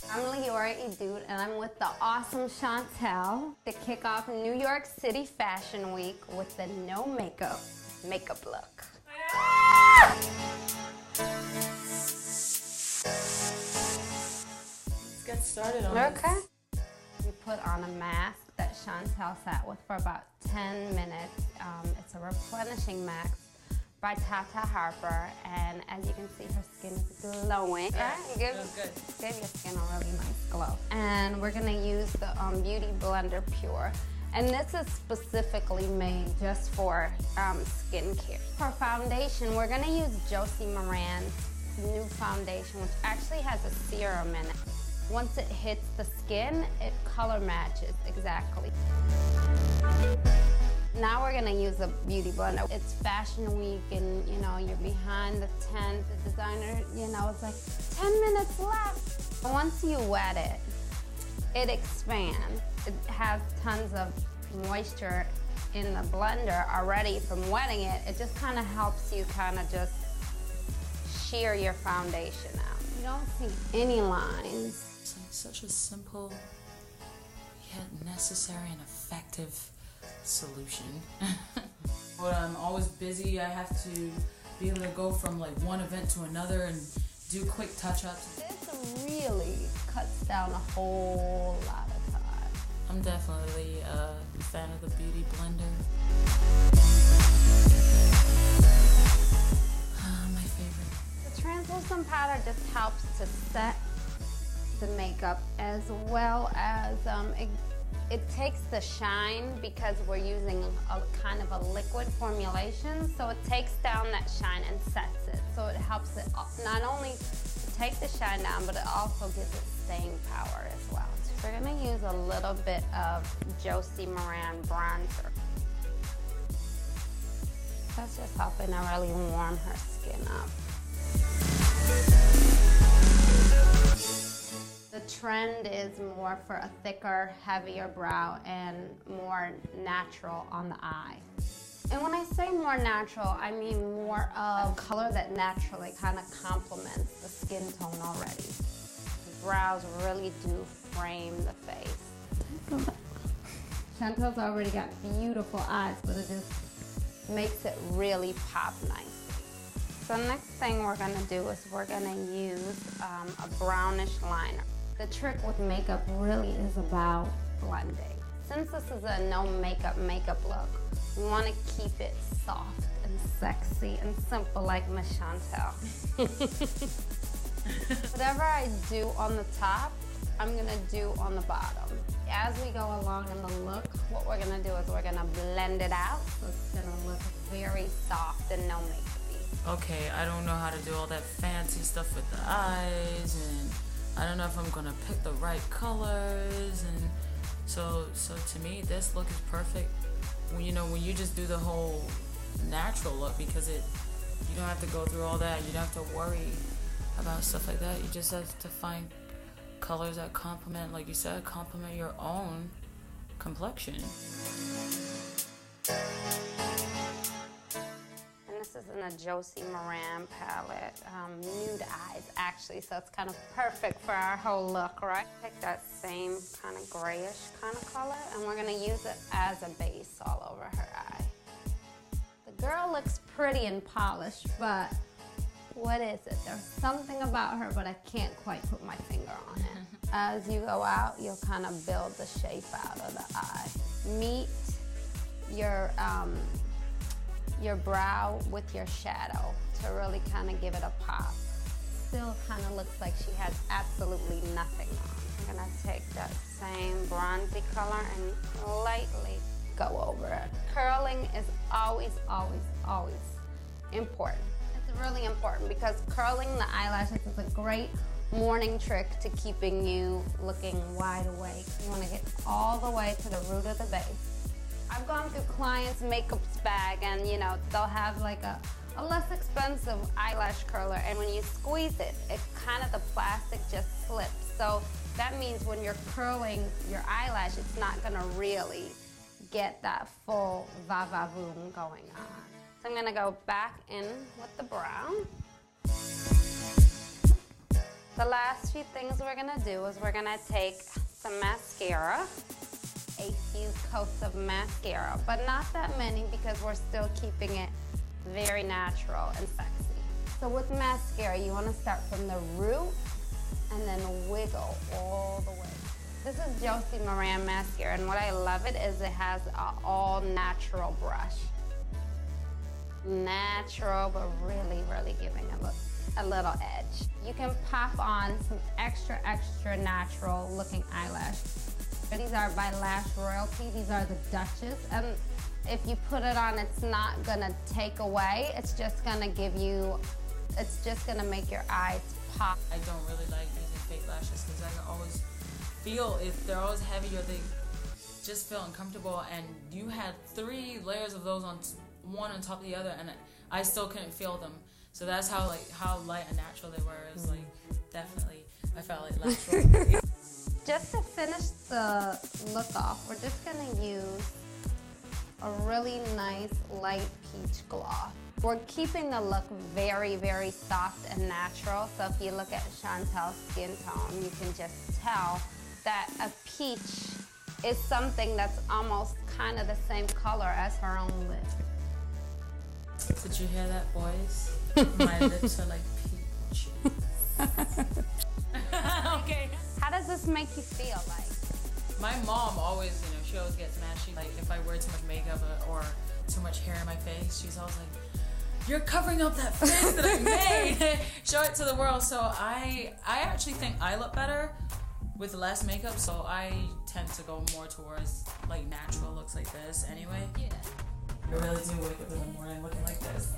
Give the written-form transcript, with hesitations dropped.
I'm Leora Edut, and I'm with the awesome Chantel to kick off New York City Fashion Week with the no makeup look. Let's get started on this. Okay. We put on a mask that Chantel sat with for about 10 minutes. It's a replenishing mask by Tata Harper, and as you can see, her skin is glowing. Yeah, Right? Give your skin a really nice glow. And we're gonna use the Beauty Blender Pure. And this is specifically made just for skincare. For foundation, we're gonna use Josie Moran's new foundation, which actually has a serum in it. Once it hits the skin, it color matches exactly. Now we're gonna use a beauty blender. It's Fashion Week and you're behind the tent. The designer, it's like 10 minutes left. Once you wet it, it expands. It has tons of moisture in the blender already from wetting it. It just kind of helps you just sheer your foundation out. You don't see any lines. It's like such a simple yet necessary and effective solution. But I'm always busy. I have to be able to go from like one event to another and do quick touch-ups. This really cuts down a whole lot of time. I'm definitely a fan of the Beauty Blender. My favorite. The translucent powder just helps to set the makeup as well as it takes the shine because we're using a kind of a liquid formulation, so it takes down that shine and sets it. So it helps it not only take the shine down, but it also gives it staying power as well. So we're gonna use a little bit of Josie Moran bronzer. That's just helping to really warm her skin up. The trend is more for a thicker, heavier brow and more natural on the eye. And when I say more natural, I mean more of color that naturally kind of complements the skin tone already. The brows really do frame the face. Chantel's already got beautiful eyes, but it just makes it really pop nicely. So the next thing we're gonna do is we're gonna use a brownish liner. The trick with makeup really is about blending. Since this is a no makeup look, we want to keep it soft and sexy and simple like Miss Chantel. Whatever I do on the top, I'm gonna do on the bottom. As we go along in the look, what we're gonna do is we're gonna blend it out so it's gonna look very soft and no makeup-y. Okay, I don't know how to do all that fancy stuff with the eyes, and I don't know if I'm gonna pick the right colors, and so to me this look is perfect when you just do the whole natural look, because you don't have to go through all that. You don't have to worry about stuff like that. You just have to find colors that complement, like you said, complement your own complexion. This is in a Josie Moran palette, nude eyes actually, so it's kind of perfect for our whole look, right? Take that same kind of grayish kind of color and we're gonna use it as a base all over her eye. The girl looks pretty and polished, but what is it? There's something about her, but I can't quite put my finger on it. As you go out, you'll kind of build the shape out of the eye. Meet your brow with your shadow to really kind of give it a pop. Still kind of looks like she has absolutely nothing on. I'm gonna take that same bronzy color and lightly go over it. Curling is always, always, always important. It's really important because curling the eyelashes is a great morning trick to keeping you looking wide awake. You want to get all the way to the root of the base. I've gone through clients' makeup's bag and they'll have like a less expensive eyelash curler, and when you squeeze it, the plastic just slips. So that means when you're curling your eyelash, it's not gonna really get that full va-va-voom going on. So I'm gonna go back in with the brown. The last few things we're gonna do is we're gonna take some mascara, a few coats of mascara, but not that many because we're still keeping it very natural and sexy. So with mascara, you wanna start from the root and then wiggle all the way. This is Josie Maran mascara, and what I love it is it has an all natural brush. Natural, but really, really giving a little edge. You can pop on some extra natural looking eyelashes. These are by Lash Royalty. These are the Duchess. And if you put it on, it's not gonna take away. It's just gonna give you, it's just gonna make your eyes pop. I don't really like using fake lashes because I can always feel if they're always heavy or they just feel uncomfortable, and you had 3 layers of those on one on top of the other, and I still couldn't feel them. So that's how light and natural they were. It was like, definitely, I felt like natural. Just to finish the look off, we're just gonna use a really nice light peach gloss. We're keeping the look very, very soft and natural. So if you look at Chantel's skin tone, you can just tell that a peach is something that's almost kind of the same color as her own lip. Did you hear that, boys? My lips are like peach. Okay. How does this make you feel like? My mom always, she always gets mad. She like, if I wear too much makeup or too much hair in my face, she's always like, "You're covering up that face that I made. Show it to the world." So I actually think I look better with less makeup. So I tend to go more towards like natural looks like this. Anyway. Yeah. I really do wake up in the morning looking like this.